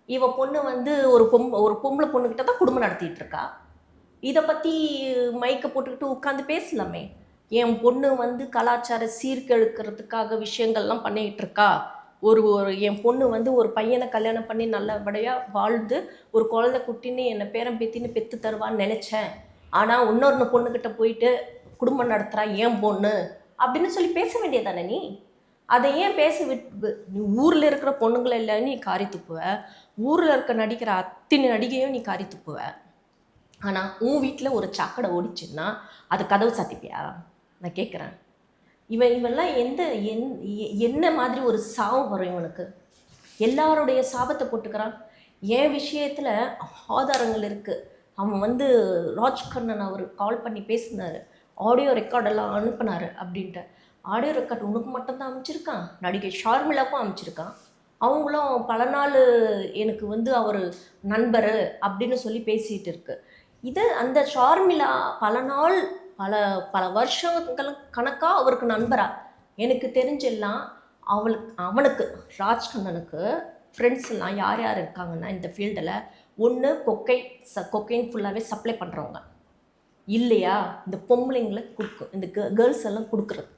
இவ பொண்ணு வந்து ஒரு பொம்பளை பொண்ணுக்கிட்ட தான் குடும்பம் நடத்திட்டு இருக்கா. இதை பற்றி மைக்கை போட்டுக்கிட்டு உட்காந்து பேசலாமே. என் பொண்ணு வந்து கலாச்சார சீர்கெடுக்கிறதுக்காக விஷயங்கள்லாம் பண்ணிக்கிட்டு இருக்கா. ஒரு ஒரு என் பொண்ணு வந்து ஒரு பையனை கல்யாணம் பண்ணி நல்லபடியாக வாழ்ந்து ஒரு குழந்தை குட்டின்னு என்னை பேரன் பேத்தின்னு பெற்று தருவான்னு நினச்சேன். ஆனால் இன்னொரு பொண்ணுக்கிட்ட போயிட்டு குடும்பம் நடத்துகிறா என் பொண்ணு அப்படின்னு சொல்லி பேச வேண்டியதானே நீ. அதை ஏன் பேச விட்டு நீ ஊரில் இருக்கிற பொண்ணுங்களை இல்லை நீ காரி துப்புவ, ஊரில் இருக்க நடிக்கிற அத்தனை நடிகையும் நீ காரி துப்புவ. ஆனால் உன் வீட்டில் ஒரு சாக்கடை ஓடிச்சுன்னா அது கதவு சாத்திப்பியா? நான் கேட்குறேன். இவெல்லாம் என்ன மாதிரி ஒரு சாபம் வரும் இவனுக்கு? எல்லாருடைய சாபத்தை போட்டுக்கிறான். என் விஷயத்தில் ஆதாரங்கள் இருக்குது. அவன் வந்து ராஜ்கண்ணன் அவர் கால் பண்ணி பேசினார், ஆடியோ ரெக்கார்டெல்லாம் அனுப்புனார் அப்படின்ட்டு. ஆடியோ ரெக்கார்டு உனக்கு மட்டும்தான் அமைச்சிருக்கான், நடிகை ஷார்மிளாவுக்கும் அமைச்சிருக்கான். அவங்களும் பல நாள் எனக்கு வந்து அவர் நண்பர் அப்படின்னு சொல்லி பேசிகிட்டு இருக்கு. இது அந்த ஷார்மிளா பல நாள் பல பல வருஷங்கள் கணக்காக அவருக்கு நண்பரா எனக்கு தெரிஞ்செல்லாம். அவனுக்கு ராஜ்கண்ணனுக்கு ஃப்ரெண்ட்ஸ் எல்லாம் யார் யார் இருக்காங்கன்னா இந்த ஃபீல்டில், ஒன்று கொக்கைன் ஃபுல்லாகவே சப்ளை பண்ணுறவங்க, இல்லையா இந்த பொம்பளைங்களை கொடுக்கும், இந்த கேர்ள்ஸ் எல்லாம் கொடுக்குறது.